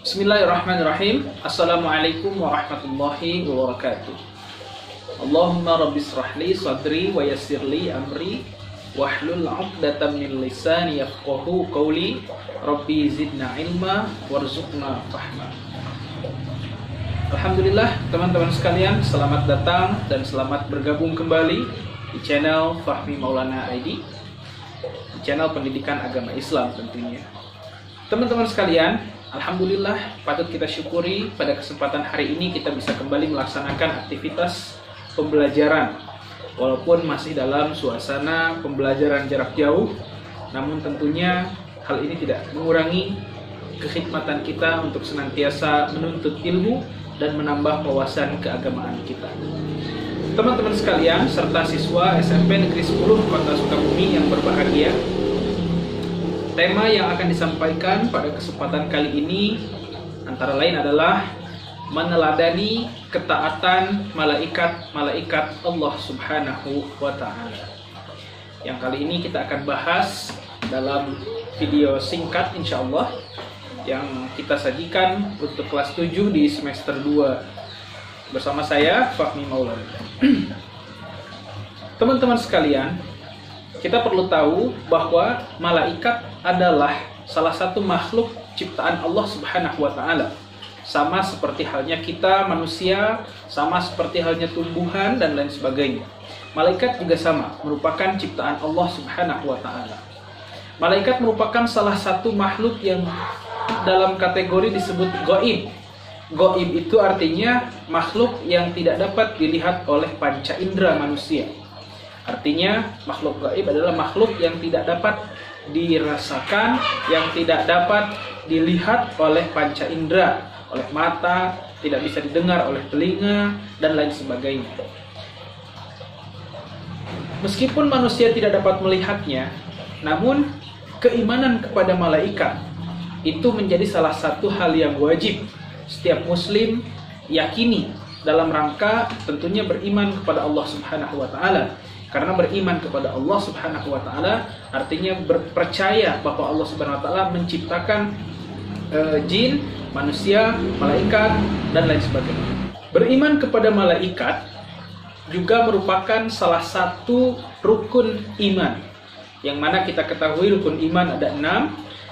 Bismillahirrahmanirrahim. Assalamualaikum warahmatullahi wabarakatuh. Allahumma rabbi shrahli sadri wa yassirli amri wahlul 'uqdatam min lisani yafqahu qawli. Rabbi zidna ilma warzuqna fahma. Alhamdulillah, teman-teman sekalian, selamat datang dan selamat bergabung kembali di channel Fahmi Maulana ID, di channel pendidikan agama Islam tentunya. Teman-teman sekalian, alhamdulillah, patut kita syukuri pada kesempatan hari ini kita bisa kembali melaksanakan aktivitas pembelajaran. Walaupun masih dalam suasana pembelajaran jarak jauh, namun tentunya hal ini tidak mengurangi kekhidmatan kita untuk senantiasa menuntut ilmu dan menambah wawasan keagamaan kita. Teman-teman sekalian, serta siswa SMP Negeri 10 Kota Sukabumi yang berbahagia, tema yang akan disampaikan pada kesempatan kali ini antara lain adalah meneladani ketaatan malaikat-malaikat Allah Subhanahu wa Ta'ala. Yang kali ini kita akan bahas dalam video singkat insya Allah yang kita sajikan untuk kelas 7 di semester 2 bersama saya Fahmi Maulana. Teman-teman sekalian, kita perlu tahu bahwa malaikat adalah salah satu makhluk ciptaan Allah Subhanahu wa Ta'ala. Sama seperti halnya kita manusia, sama seperti halnya tumbuhan dan lain sebagainya. Malaikat juga sama, merupakan ciptaan Allah Subhanahu wa Ta'ala. Malaikat merupakan salah satu makhluk yang dalam kategori disebut gaib. Gaib itu artinya makhluk yang tidak dapat dilihat oleh panca indera manusia. Artinya makhluk gaib adalah makhluk yang tidak dapat dirasakan, yang tidak dapat dilihat oleh panca indera, oleh mata, tidak bisa didengar oleh telinga, dan lain sebagainya. Meskipun manusia tidak dapat melihatnya, namun keimanan kepada malaikat itu menjadi salah satu hal yang wajib setiap muslim yakini dalam rangka tentunya beriman kepada Allah Subhanahu wa Ta'ala. Karena beriman kepada Allah Subhanahu wa Ta'ala artinya percaya bahwa Allah Subhanahu wa Ta'ala menciptakan jin, manusia, malaikat, dan lain sebagainya. Beriman kepada malaikat juga merupakan salah satu rukun iman, yang mana kita ketahui rukun iman ada 6,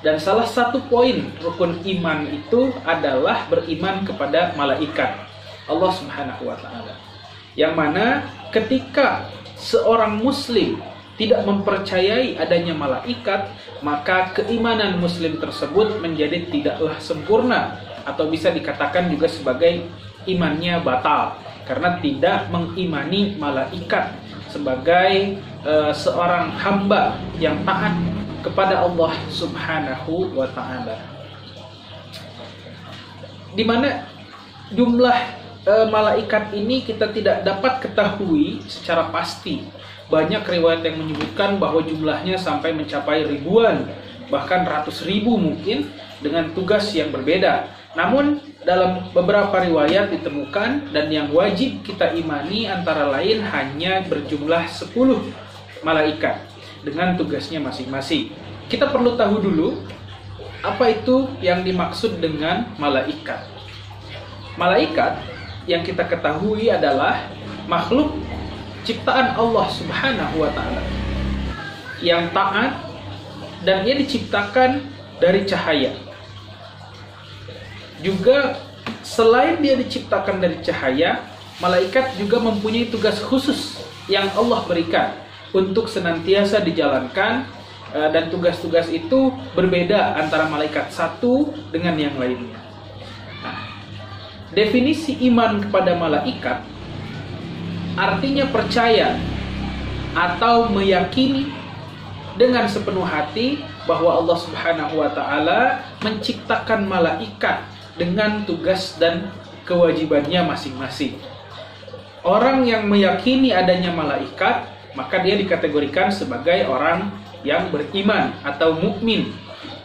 dan salah satu poin rukun iman itu adalah beriman kepada malaikat Allah Subhanahu wa Ta'ala. Yang mana ketika seorang muslim tidak mempercayai adanya malaikat, maka keimanan muslim tersebut menjadi tidaklah sempurna, atau bisa dikatakan juga sebagai imannya batal, karena tidak mengimani malaikat sebagai seorang hamba yang taat kepada Allah Subhanahu wa Ta'ala. Di mana jumlah malaikat ini kita tidak dapat ketahui secara pasti. Banyak riwayat yang menyebutkan bahwa jumlahnya sampai mencapai ribuan, bahkan ratus ribu mungkin, dengan tugas yang berbeda. Namun dalam beberapa riwayat ditemukan, dan yang wajib kita imani antara lain hanya berjumlah 10 malaikat dengan tugasnya masing-masing. Kita perlu tahu dulu apa itu yang dimaksud dengan malaikat. Malaikat yang kita ketahui adalah makhluk ciptaan Allah Subhanahu wa Ta'ala yang taat, dan ia diciptakan dari cahaya. Juga selain dia diciptakan dari cahaya, malaikat juga mempunyai tugas khusus yang Allah berikan untuk senantiasa dijalankan, dan tugas-tugas itu berbeda antara malaikat satu dengan yang lainnya. Definisi iman kepada malaikat artinya percaya atau meyakini dengan sepenuh hati bahwa Allah Subhanahu wa Ta'ala menciptakan malaikat dengan tugas dan kewajibannya masing-masing. Orang yang meyakini adanya malaikat, maka dia dikategorikan sebagai orang yang beriman atau mukmin.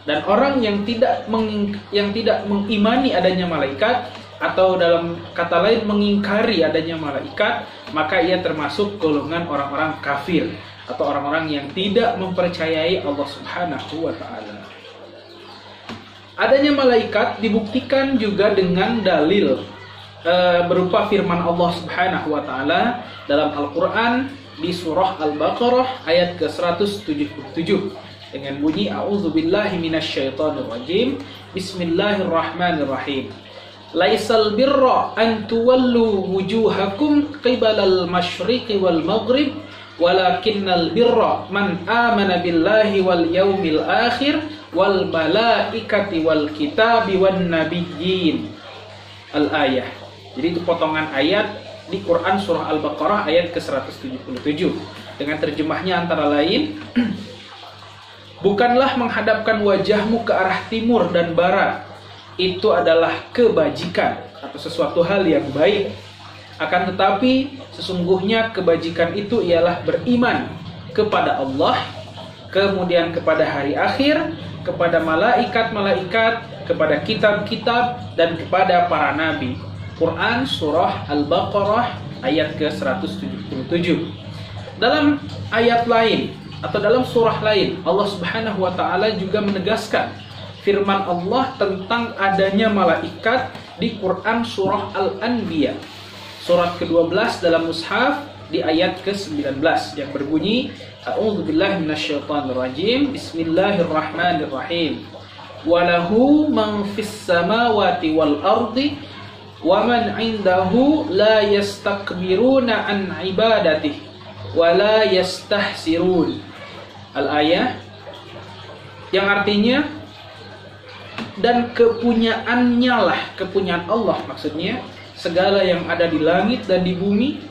Dan orang yang tidak mengimani adanya malaikat, atau dalam kata lain mengingkari adanya malaikat, maka ia termasuk golongan orang-orang kafir atau orang-orang yang tidak mempercayai Allah Subhanahu wa Ta'ala. Adanya malaikat dibuktikan juga dengan dalil berupa firman Allah Subhanahu wa taala dalam Al-Qur'an di surah Al-Baqarah ayat ke-177 dengan bunyi a'udzubillahi minasyaitonirrajim. Bismillahirrahmanirrahim. Laisal birra an tuwallu wujuhakum qibalal masyriqi wal maghrib walakinnal birra man amana billahi wal yaumil akhir wal malaikati wal kitabi wan nabiyyin. Al-ayah. Jadi itu potongan ayat di Quran surah Al-Baqarah ayat ke-177. Dengan terjemahnya antara lain, bukanlah menghadapkan wajahmu ke arah timur dan barat itu adalah kebajikan atau sesuatu hal yang baik. Akan tetapi sesungguhnya kebajikan itu ialah beriman kepada Allah, kemudian kepada hari akhir, kepada malaikat-malaikat, kepada kitab-kitab, dan kepada para nabi. Quran surah Al-Baqarah ayat ke-177. Dalam ayat lain atau dalam surah lain, Allah Subhanahu wa taala juga menegaskan firman Allah tentang adanya malaikat di Quran surah Al-Anbiya, surat ke-12 dalam mushaf di ayat ke-19 yang berbunyi a'udzubillahi minasyaitonirrajim. Bismillahirrahmanirrahim. Walahu man fis samawati wal ardi wa man 'indahu la yastakbiruna an ibadatihi wa la yastahsirun. Al-ayah, yang artinya dan kepunyaannya lah, kepunyaan Allah maksudnya, segala yang ada di langit dan di bumi,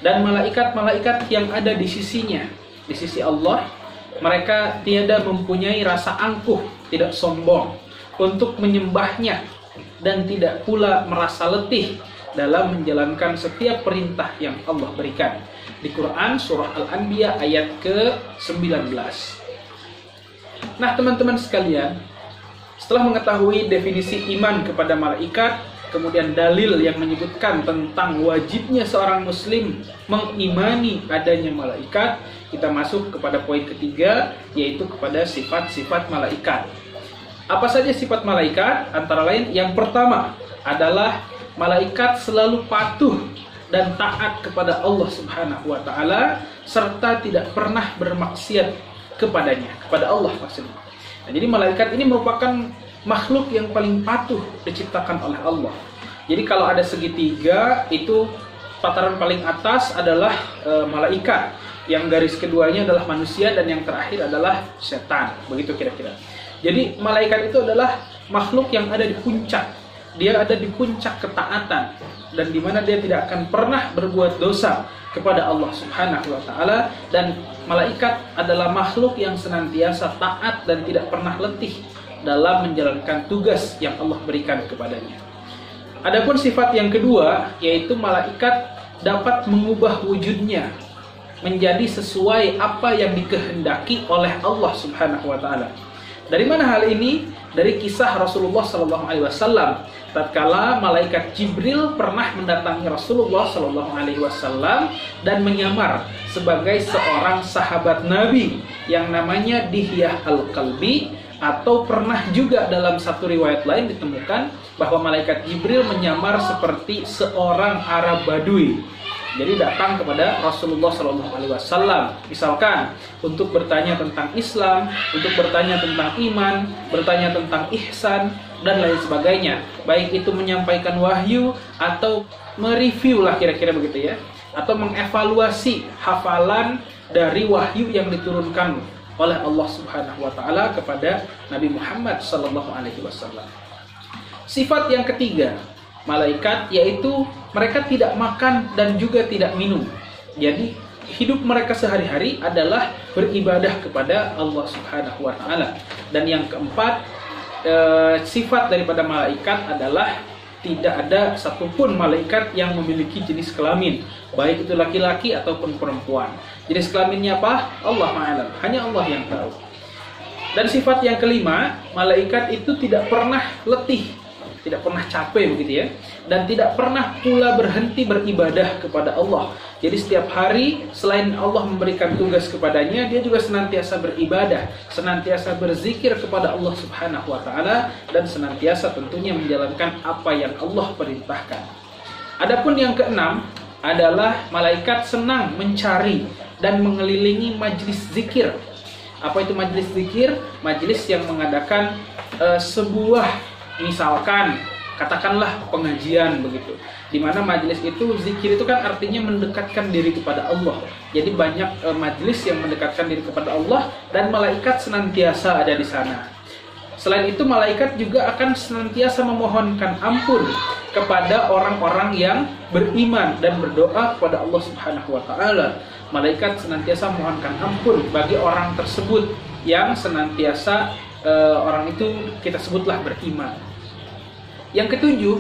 dan malaikat-malaikat yang ada di sisinya, di sisi Allah. Mereka tiada mempunyai rasa angkuh, tidak sombong untuk menyembahnya, dan tidak pula merasa letih dalam menjalankan setiap perintah yang Allah berikan. Di Quran surah Al-Anbiya ayat ke-19. Nah teman-teman sekalian, setelah mengetahui definisi iman kepada malaikat, kemudian dalil yang menyebutkan tentang wajibnya seorang muslim mengimani adanya malaikat, kita masuk kepada poin ketiga, yaitu kepada sifat-sifat malaikat. Apa saja sifat malaikat? Antara lain, yang pertama adalah malaikat selalu patuh dan taat kepada Allah Subhanahu wa taala serta tidak pernah bermaksiat kepadanya, kepada Allah maksudnya. Nah, jadi malaikat ini merupakan makhluk yang paling patuh diciptakan oleh Allah. Jadi kalau ada segitiga, itu tataran paling atas adalah malaikat, yang garis keduanya adalah manusia, dan yang terakhir adalah setan. Begitu kira-kira. Jadi malaikat itu adalah makhluk yang ada di puncak. Dia ada di puncak ketaatan, dan di mana dia tidak akan pernah berbuat dosa kepada Allah Subhanahu wa taala, dan malaikat adalah makhluk yang senantiasa taat dan tidak pernah letih dalam menjalankan tugas yang Allah berikan kepadanya. Adapun sifat yang kedua, yaitu malaikat dapat mengubah wujudnya menjadi sesuai apa yang dikehendaki oleh Allah Subhanahu wa taala. Dari mana hal ini? Dari kisah Rasulullah sallallahu alaihi wasallam. Tatkala malaikat Jibril pernah mendatangi Rasulullah sallallahu alaihi wasallam dan menyamar sebagai seorang sahabat Nabi yang namanya Dihyah Al-Kalbi, atau pernah juga dalam satu riwayat lain ditemukan bahwa malaikat Jibril menyamar seperti seorang Arab Badui. Jadi datang kepada Rasulullah SAW, misalkan untuk bertanya tentang Islam, untuk bertanya tentang iman, bertanya tentang ihsan, dan lain sebagainya. Baik itu menyampaikan wahyu atau mereview lah kira-kira begitu ya, atau mengevaluasi hafalan dari wahyu yang diturunkan oleh Allah Subhanahu wa taala kepada Nabi Muhammad SAW. Sifat yang ketiga malaikat, yaitu mereka tidak makan dan juga tidak minum. Jadi hidup mereka sehari-hari adalah beribadah kepada Allah Subhanahu wa taala. Dan yang keempat, sifat daripada malaikat adalah tidak ada satupun malaikat yang memiliki jenis kelamin, baik itu laki-laki ataupun perempuan. Jenis kelaminnya apa? Allah Ta'ala, hanya Allah yang tahu. Dan sifat yang kelima, malaikat itu tidak pernah letih tidak pernah capek begitu ya, dan tidak pernah pula berhenti beribadah kepada Allah. Jadi setiap hari selain Allah memberikan tugas kepadanya, dia juga senantiasa beribadah, senantiasa berzikir kepada Allah Subhanahu wa taala, dan senantiasa tentunya menjalankan apa yang Allah perintahkan. Adapun yang keenam adalah malaikat senang mencari dan mengelilingi majlis zikir. Apa itu majlis zikir? Majlis yang mengadakan sebuah, misalkan katakanlah pengajian begitu, di mana majelis itu, zikir itu kan artinya mendekatkan diri kepada Allah. Jadi banyak majelis yang mendekatkan diri kepada Allah, dan malaikat senantiasa ada di sana. Selain itu, malaikat juga akan senantiasa memohonkan ampun kepada orang-orang yang beriman dan berdoa kepada Allah Subhanahu wa taala. Malaikat senantiasa memohonkan ampun bagi orang tersebut yang senantiasa orang itu kita sebutlah beriman. Yang ketujuh,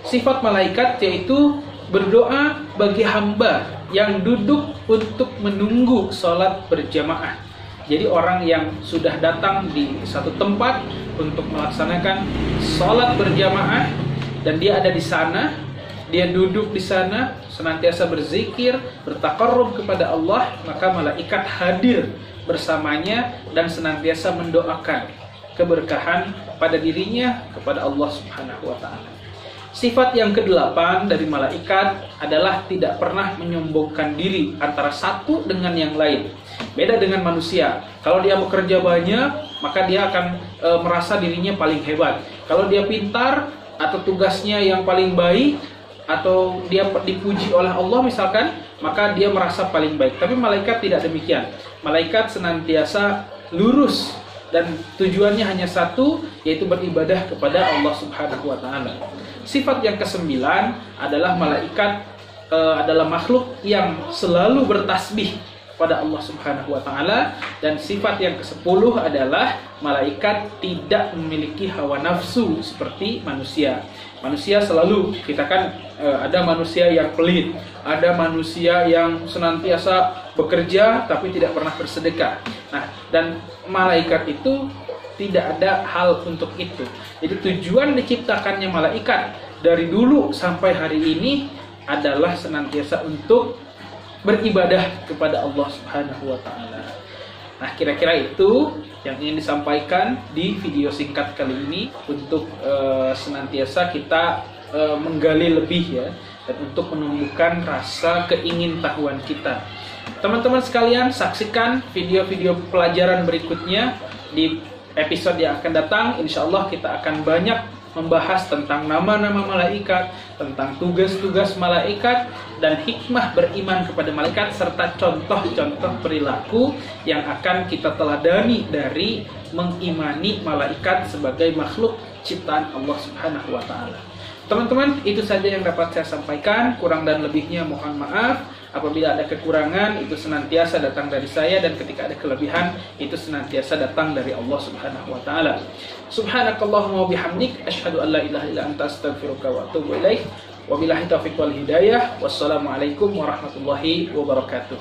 sifat malaikat yaitu berdoa bagi hamba yang duduk untuk menunggu sholat berjamaah. Jadi orang yang sudah datang di satu tempat untuk melaksanakan sholat berjamaah dan dia ada di sana, dia duduk di sana senantiasa berzikir, bertaqarrub kepada Allah, maka malaikat hadir bersamanya dan senantiasa mendoakan keberkahan pada dirinya kepada Allah Subhanahu wa taala. Sifat yang kedelapan dari malaikat adalah tidak pernah menyombongkan diri antara satu dengan yang lain. Beda dengan manusia. Kalau dia bekerja banyak, maka dia akan merasa dirinya paling hebat. Kalau dia pintar atau tugasnya yang paling baik, atau dia dipuji oleh Allah misalkan, maka dia merasa paling baik. Tapi malaikat tidak demikian. Malaikat senantiasa lurus dan tujuannya hanya satu, yaitu beribadah kepada Allah Subhanahu wa taala. Sifat yang kesembilan adalah malaikat adalah makhluk yang selalu bertasbih pada Allah Subhanahu wa taala, dan sifat yang ke-10 adalah malaikat tidak memiliki hawa nafsu seperti manusia. Manusia selalu, kita kan ada manusia yang pelit, ada manusia yang senantiasa bekerja tapi tidak pernah bersedekah. Nah, dan malaikat itu tidak ada hal untuk itu. Jadi tujuan diciptakannya malaikat dari dulu sampai hari ini adalah senantiasa untuk beribadah kepada Allah Subhanahu wa taala. Nah, kira-kira itu yang ingin disampaikan di video singkat kali ini untuk senantiasa kita menggali lebih ya, dan untuk menumbuhkan rasa keingintahuan kita. Teman-teman sekalian, saksikan video-video pelajaran berikutnya di episode yang akan datang. Insya Allah kita akan banyak membahas tentang nama-nama malaikat, tentang tugas-tugas malaikat, dan hikmah beriman kepada malaikat, serta contoh-contoh perilaku yang akan kita teladani dari mengimani malaikat sebagai makhluk ciptaan Allah Subhanahu wa taala. Teman-teman, itu saja yang dapat saya sampaikan. Kurang dan lebihnya mohon maaf. Apabila ada kekurangan, itu senantiasa datang dari saya, dan ketika ada kelebihan, itu senantiasa datang dari Allah Subhanahu wa taala. Subhanakallahumma wa bihamdik, asyhadu an la ilaha illa anta, astaghfiruka wa atubu ilaik. Wabillahi taufiq wal hidayah. Wassalamualaikum warahmatullahi wabarakatuh.